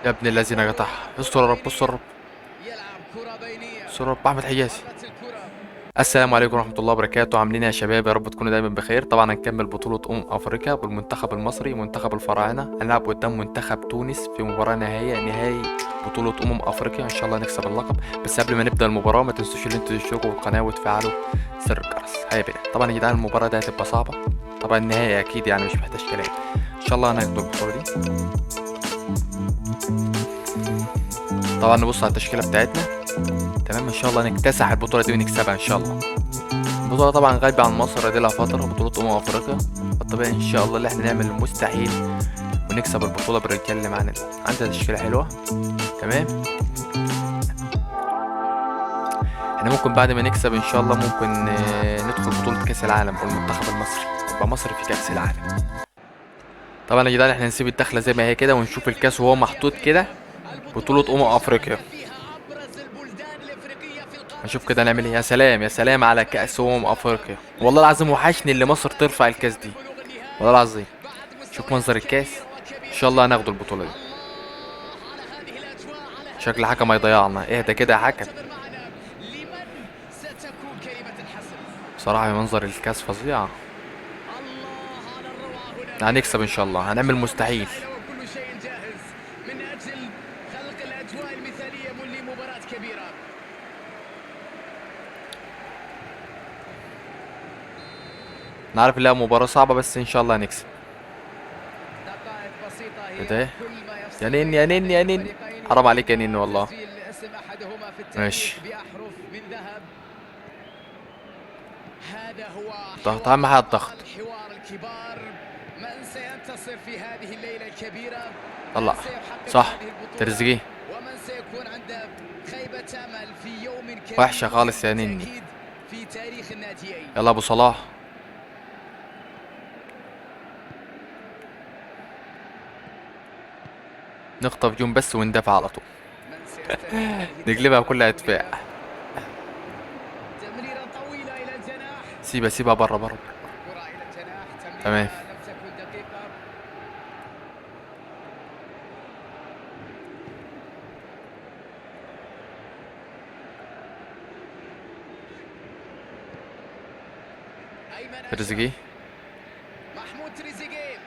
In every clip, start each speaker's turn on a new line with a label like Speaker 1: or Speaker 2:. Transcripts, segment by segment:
Speaker 1: يا ابن الذين قطع. استر يا رب، استر يا رب،
Speaker 2: يلعب كرة بينية.
Speaker 1: استر يا رب. احمد حجازي.
Speaker 2: مرت الكرة.
Speaker 1: السلام عليكم ورحمة الله وبركاته. عاملين إيه يا شباب؟ يا رب تكونوا دايما بخير. طبعا هنكمل بطولة أفريقيا بالمنتخب المصري، منتخب الفراعنة. هنلعب قدام منتخب تونس في مباراة نهائي بطولة أفريقيا. إن شاء الله نكسب اللقب. بس قبل ما نبدأ المباراة ما تنسوش إن انتوا تشتركوا في القناة وتفعلوا زر الجرس. هيبقى طبعا يا جدعان المباراة دي هتبقى صعبة. طبعا النهائي أكيد يعني مش محتاج كلام. إن شاء الله هناخد البطولة دي. طبعا نبص على التشكيلة بتاعتنا. تمام، إن شاء الله نكتسح البطولة دي ونكسبها إن شاء الله. البطولة طبعا غايبة عن مصر دي لها فترة، بطولة أفريقيا. فالطبيعي إن شاء الله اللي احنا نعمل المستحيل ونكسب البطولة بالرجال اللي معانا دي. عندنا تشكيلة حلوة. تمام. احنا ممكن بعد ما نكسب إن شاء الله ممكن ندخل بطولة كأس العالم والمنتخب المصري، يبقى مصر في كأس العالم. طبعا يا جدعان احنا نسيب الدخلة زي ما هي كده ونشوف الكأس وهو محطوط كده. بطولة أفريقيا.
Speaker 2: فيها أبرز البلدان الإفريقية في القارة
Speaker 1: نشوف كده نعمل ايه. يا سلام يا سلام على كأس أفريقيا. والله العظيم وحشني اللي مصر ترفع الكأس دي.
Speaker 2: بلوغ
Speaker 1: والله
Speaker 2: النهائي
Speaker 1: العظيم.
Speaker 2: بعد
Speaker 1: شوف منظر
Speaker 2: مستويات
Speaker 1: الكاس.
Speaker 2: كبيرة
Speaker 1: ان
Speaker 2: وكبيرة.
Speaker 1: شاء الله هناخد البطوله دي.
Speaker 2: الله على هذه الأجواء، على هذا
Speaker 1: شكل حكم هيضيعنا. اهدى كده يا حكم.
Speaker 2: انتظر معنا لمن ستكون كلمة الحسم.
Speaker 1: بصراحه منظر الكاس فظيع.
Speaker 2: الله على الروعة هنا.
Speaker 1: هنكسب ان شاء الله، هنعمل مستحيل.
Speaker 2: وكل شيء جاهز من أجل خلق الأجواء المثالية لمباراة كبيرة.
Speaker 1: انا عارف انها مباراه صعبه بس ان شاء الله هنكسب.
Speaker 2: دقائق بسيطة
Speaker 1: ايه
Speaker 2: هي
Speaker 1: ده؟
Speaker 2: كل ما يفصل
Speaker 1: يا نين
Speaker 2: بين
Speaker 1: يا نين يا
Speaker 2: هذين
Speaker 1: نين.
Speaker 2: الفريقين،
Speaker 1: حرام عليك يا
Speaker 2: وذلك
Speaker 1: نين والله.
Speaker 2: تسجيل اسم أحدهما في التاريخ
Speaker 1: ماشي.
Speaker 2: بأحرف من ذهب. هذا هو
Speaker 1: ضغط،
Speaker 2: حوار
Speaker 1: اهم حاجه الضغط.
Speaker 2: الأبطال، حوار الكبار. من سينتصر في هذه الليلة الكبيرة؟
Speaker 1: طلع.
Speaker 2: من سيحقق
Speaker 1: صح.
Speaker 2: هذه البطولة؟
Speaker 1: تريزيجيه.
Speaker 2: ومن سيكون عنده خيبة أمل في يوم كبير
Speaker 1: وحشه خالص يا نني.
Speaker 2: بالتأكيد في تاريخ الناديين؟
Speaker 1: يلا ابو صلاح. نخطف جون بس وندافع على طول.
Speaker 2: من سيستفيد هذه
Speaker 1: نقلبها
Speaker 2: التسلل
Speaker 1: كلها دفاع.
Speaker 2: الطويلة؟ تمريرة طويلة إلى الجناح.
Speaker 1: سيبها بره بره.
Speaker 2: كرة إلى الجناح،
Speaker 1: تمام.
Speaker 2: تمريرة لم تكن دقيقة. أيمن
Speaker 1: تريزيجيه.
Speaker 2: أشرف. محمود تريزيجيه.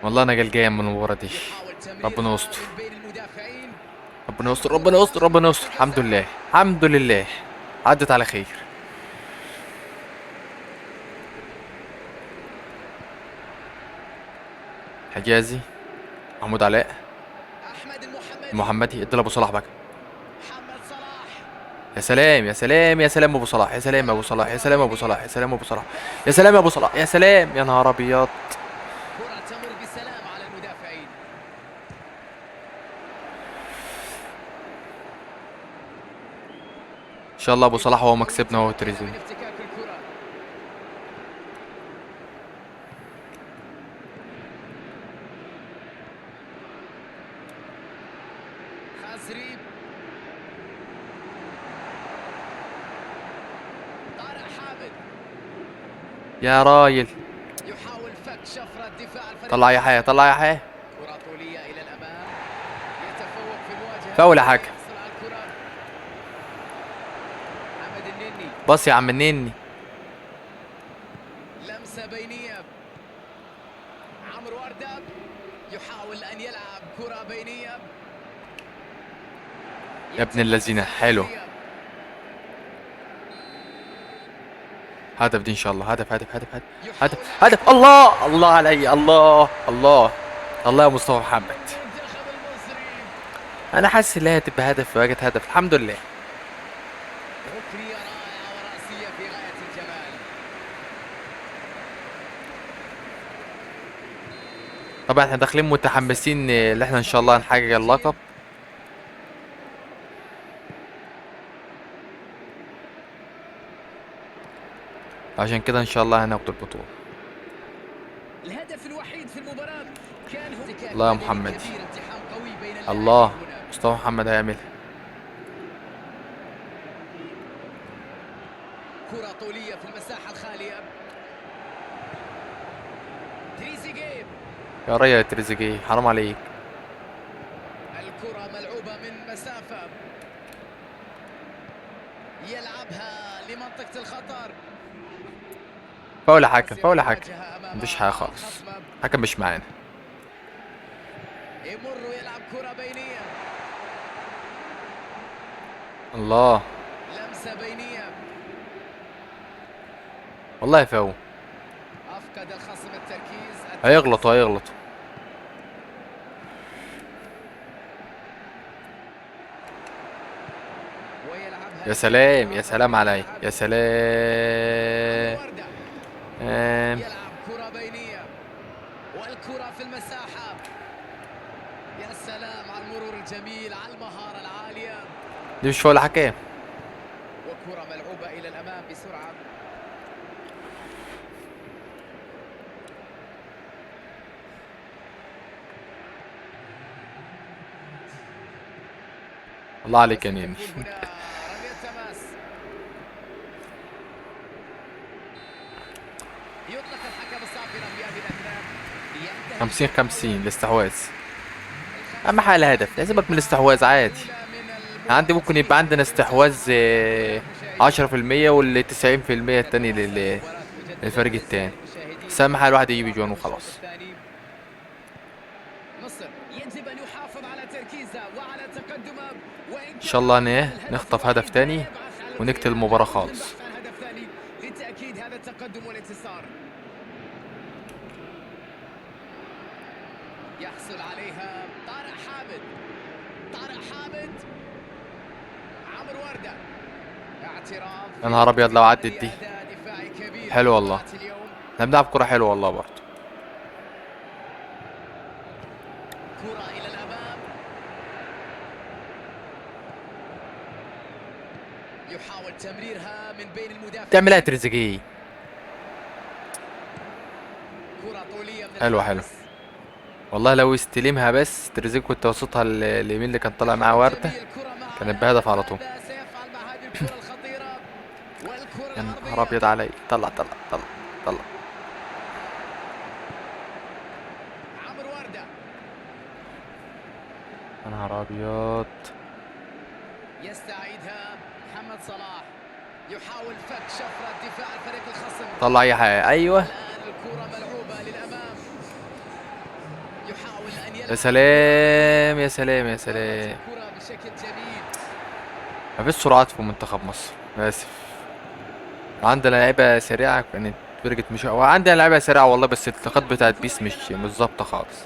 Speaker 1: والله انا قلقان من المباراه دي.
Speaker 2: يحاول
Speaker 1: ربنا
Speaker 2: تمريرها
Speaker 1: يستر.
Speaker 2: من بين المدافعين.
Speaker 1: ربنا يستر ربنا يستر ربنا يستر. الحمد لله الحمد لله. عدت على خير. حجازي. محمود علاء.
Speaker 2: أحمد المحمدي.
Speaker 1: المحمدي. ادي لابو صلاح بقى.
Speaker 2: محمد صلاح.
Speaker 1: يا سلام يا سلام يا سلام ابو صلاح. يا سلام يا ابو صلاح. يا سلام يا ابو صلاح. يا سلام يا ابو صلاح. يا سلام يا ابو صلاح. يا سلام. يا نهار ابيض.
Speaker 2: كرة تمر بسلام على المدافعين.
Speaker 1: ان شاء الله ابو صلاح هو مكسبنا وهو تريزيجيه.
Speaker 2: من افتكاك الكرة. خاسري. طارق حامد.
Speaker 1: يا رايل.
Speaker 2: يحاول فك شفرة دفاع الفريق.
Speaker 1: طلع يا حياه طلع يا حياه.
Speaker 2: كرة طولية إلى الأمام. يتفوق في المواجهة.
Speaker 1: فاول يا حاجه.
Speaker 2: يحصل على الكرة. محمد النني.
Speaker 1: بص يا عم النني.
Speaker 2: لمسة بينية. عمرو وردة يحاول أن يلعب كرة بينية.
Speaker 1: يا ابن اللذينه. حلو. هدف دي ان شاء الله. هدف هدف هدف هدف هدف هدف. الله الله علي. الله الله. الله يا مصطفى محمد.
Speaker 2: المنتخب المصري.
Speaker 1: انا حاسس ان هي هتبقى هدف وجت هدف. الحمد لله.
Speaker 2: ركنية رائعة ورأسية في غاية الجمال.
Speaker 1: طبعا احنا داخلين متحمسين ان احنا ان شاء الله هنحقق اللقب. عشان كده ان شاء الله هناخد البطولة.
Speaker 2: الهدف الوحيد في المباراة كان هو
Speaker 1: الله يا محمد.
Speaker 2: كبير، التحام قوي بين
Speaker 1: الله.
Speaker 2: اللاعبين هنا.
Speaker 1: مصطفى محمد هيعملها.
Speaker 2: كرة طولية في المساحة الخالية.
Speaker 1: يا ريا يا تريزيجيه حرام عليك.
Speaker 2: الكرة ملعوبة من مسافة، يلعبها لمنطقة الخطر.
Speaker 1: فاول يا حكم، فاول يا حكم.
Speaker 2: مواجهة أمام
Speaker 1: مفيش حاجة خالص،
Speaker 2: خصمه.
Speaker 1: حكم مش معانا.
Speaker 2: يمر ويلعب كرة بينية،
Speaker 1: الله،
Speaker 2: لمسة بينية.
Speaker 1: والله فاول.
Speaker 2: أفقد الخصم التركيز.
Speaker 1: هيغلطوا هيغلطوا.
Speaker 2: ويلعبها
Speaker 1: يا سلام يا
Speaker 2: للدفاع
Speaker 1: سلام
Speaker 2: ويريد
Speaker 1: علي،
Speaker 2: اللعب.
Speaker 1: يا
Speaker 2: عمرو
Speaker 1: سلام.
Speaker 2: وردة يلعب كرة بينية، والكرة في المساحة. يا سلام على المرور الجميل، على المهارة العالية.
Speaker 1: دي مش فاول يا حكم.
Speaker 2: وكرة ملعوبة إلى الأمام بسرعة.
Speaker 1: الله عليك يا نيني.
Speaker 2: وستكون هنا رمية تماس. يطلق الحكم الصافرة في هذه الأثناء. ينتهي
Speaker 1: 50-50
Speaker 2: التحول.
Speaker 1: الاستحواذ. اهم حاجه الهدف، لازمك من الاستحواذ عادي.
Speaker 2: الأولى من
Speaker 1: عندي ممكن يبقى عندنا استحواذ 10% وال 90% التاني للفريق التاني. بس اهم حاجه الواحد يجيب جوان وخلاص.
Speaker 2: مصر يجب ان يحافظ على تركيزه وعلى تقدمه، وان
Speaker 1: ان
Speaker 2: كان
Speaker 1: شاء الله
Speaker 2: الهدف
Speaker 1: نخطف
Speaker 2: الوحيد
Speaker 1: هدف
Speaker 2: لا
Speaker 1: تاني
Speaker 2: يبعث على
Speaker 1: ونقتل
Speaker 2: الفوز،
Speaker 1: المباراه
Speaker 2: لابد من
Speaker 1: خالص.
Speaker 2: البحث عن هدف ثاني لتاكيد هذا التقدم والانتصار. يحصل عليها طارق حامد. طارق حامد، عمرو ورده. اعتراف
Speaker 1: يا نهار ابيض لو عدت دي.
Speaker 2: اداء دفاعي كبير في
Speaker 1: حلو والله،
Speaker 2: مباراة اليوم.
Speaker 1: احنا بنلعب كوره حلوه والله برضه.
Speaker 2: كرة الى الامام، يحاول تمريرها من بين المدافعين.
Speaker 1: تعمل ايه يا تريزيجيه؟
Speaker 2: كرة طولية من
Speaker 1: حلوه حلوه
Speaker 2: الحارس.
Speaker 1: والله. لو استلمها بس تريزيجيه كنت وسطها اليمين اللي كان طالع معاه ورده،
Speaker 2: جميل، كرة
Speaker 1: كانت
Speaker 2: معها.
Speaker 1: بهدف على طول.
Speaker 2: ماذا سيفعل مع هذه الكرة الخطيرة والكرة
Speaker 1: يا نهار
Speaker 2: العرضية؟
Speaker 1: ابيض علي. طلع طلع طلع طلع.
Speaker 2: عمرو وردة
Speaker 1: يا نهار ابيض.
Speaker 2: يستعيدها. محمد صلاح يحاول فك شفرة دفاع الفريق الخصم.
Speaker 1: طلع اي حاجه. ايوه
Speaker 2: الآن الكرة ملعوبة للأمام، يحاول أن يلعب
Speaker 1: يا سلام يا سلام يا سلام.
Speaker 2: الكرة بشكل جميل.
Speaker 1: مفيش سرعات في منتخب مصر، اسف. عندنا لعيبه سريعه كانت فرقه، مش هو عندنا لعيبه سريعه والله، بس التقاط بتاعت بيس مش ظابطه خالص.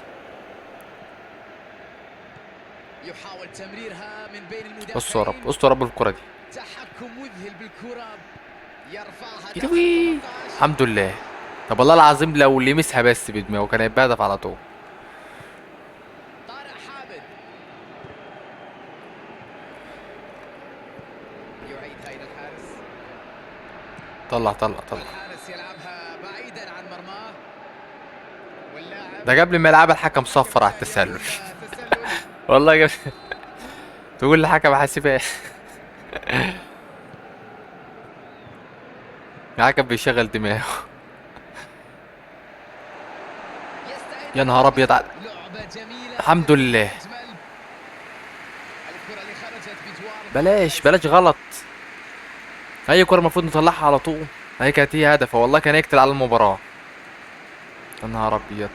Speaker 2: يحاول تمريرها من بين
Speaker 1: استر يا رب،
Speaker 2: المدافعين.
Speaker 1: استر يا رب الكره دي.
Speaker 2: تحكم مذهل بالكرة، يرفعها داخل
Speaker 1: يلوي.
Speaker 2: 18.
Speaker 1: الحمد لله. طب والله العظيم لو لمسها بس بدماغه كان هيبقى هدف على طول.
Speaker 2: طارق حامد يعيدها إلى الحارس.
Speaker 1: طلع طلع طلع.
Speaker 2: والحارس يلعبها بعيدا عن مرماه، واللاعب
Speaker 1: ده قبل ما يلعبها الحكم صفر على التسلل.
Speaker 2: تسلل.
Speaker 1: والله قبل تقول الحكم حاسبها. الحكم بيشغل دماغه.
Speaker 2: يستعيد
Speaker 1: يا نهار ابيض على.
Speaker 2: لعبة جميلة.
Speaker 1: الحمد لله.
Speaker 2: أجمل. الكرة اللي خرجت بجوار
Speaker 1: بلاش بلاش غلط. اي كرة المفروض نطلعها على طول. هي كانت هي هدف والله، كان يقتل على المباراة. يا نهار ابيض.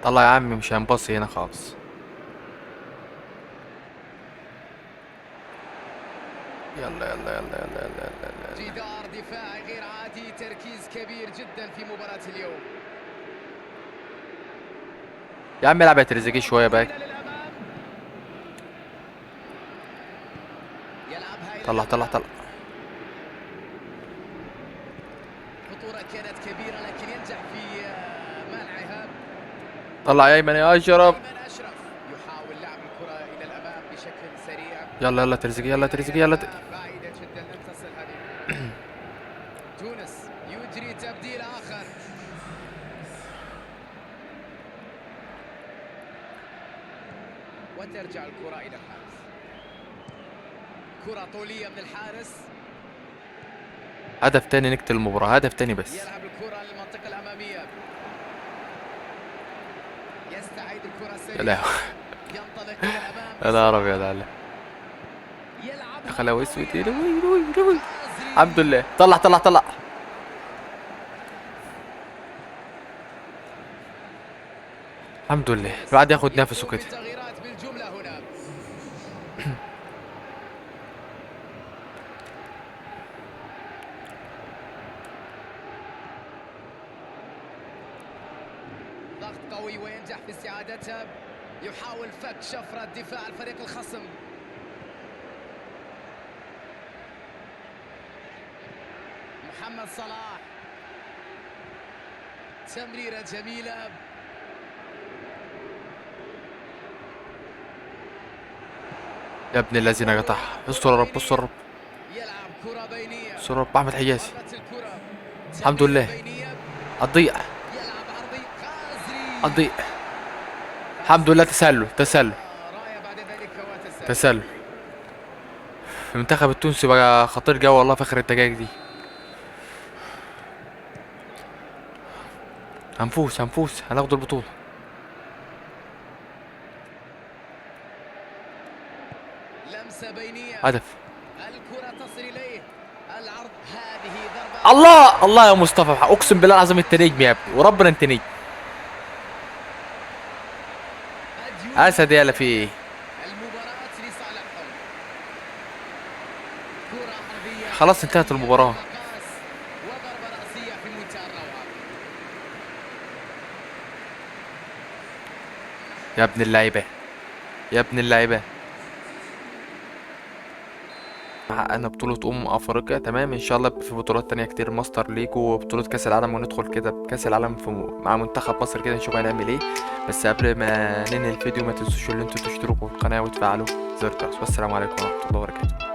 Speaker 1: طلع يا عمي، مش هنبصي هنا خالص. يلا يلا يلا يلا يلا يلا, يلا.
Speaker 2: جدار دفاعي غير عادي، تركيز كبير جدا في مباراة اليوم.
Speaker 1: يا عم العب يا تريزيجيه شوية باك.
Speaker 2: للأمام. يلعبها إلى
Speaker 1: طلع طلع
Speaker 2: الأمام.
Speaker 1: طلع.
Speaker 2: خطورة كانت كبيرة لكن ينجح في منعها.
Speaker 1: طلع يا ايمن يا اشرف.
Speaker 2: أيمن أشرف يحاول لعب الكرة إلى الأمام بشكل سريع.
Speaker 1: يلا يلا تريزيجيه، يلا تريزيجيه يلا.
Speaker 2: بعيدة جدا لم تصل هذه. تونس يجري تبديل آخر. وترجع الكرة إلى الحارس. كرة طولية من الحارس.
Speaker 1: هدف تاني نقتل المباراة، هدف تاني بس.
Speaker 2: يلعب الكرة للمنطقة الأمامية.
Speaker 1: يا لهوي.
Speaker 2: ينطلق الى الامام.
Speaker 1: يا نهار ابيض عليه.
Speaker 2: يلعب
Speaker 1: يا خلاوي اسود. الحمد لله. طلع طلع طلع. الحمد لله الواحد ياخد نفسه كده.
Speaker 2: تغييرات بالجمله هنا. ضغط قوي وينجح في استعادتها. يحاول فك شفرة دفاع الفريق الخصم. محمد صلاح. تمريرة جميلة.
Speaker 1: يا ابن الذين قطعها. استر يا رب استر يا رب
Speaker 2: يلعب كرة بينية.
Speaker 1: استر يا رب. احمد حجازي.
Speaker 2: مرت الكرة.
Speaker 1: الحمد لله.
Speaker 2: بينية.
Speaker 1: هتضيع
Speaker 2: يلعب عرضي. خازري.
Speaker 1: هتضيع. الحمد لله. تسلل تسلل
Speaker 2: راية بعد ذلك وتسلل.
Speaker 1: تسلل. المنتخب التونسي بقى خطير جو والله في اخر الدقايق دي. هنفوز هنفوز هناخد البطولة.
Speaker 2: لمسة بينية.
Speaker 1: هدف.
Speaker 2: الكرة تصل إليه. العرض. هذه ضربة.
Speaker 1: الله الله يا مصطفى. اقسم بالله العظيم انت نجم يا ابني وربنا انت نجم. اسد يالا في ايه.
Speaker 2: المباراة لصالحهم. كرة عرضية.
Speaker 1: خلاص انتهت المباراة.
Speaker 2: وضربة رأسية في منتهى الروعة.
Speaker 1: يا ابن اللعيبة يا ابن اللعيبة. حققنا بطولة أفريقيا تمام. إن شاء الله في بطولات تانية كتير. ماستر ليج وبطولة كأس العالم وندخل كده بكأس العالم مع منتخب مصر كده نشوف هنعمل ايه. بس قبل ما ننهي الفيديو ما تنسوش ان انتوا تشتركوا في القناة وتفعلوا زر الجرس. والسلام عليكم ورحمة الله وبركاته.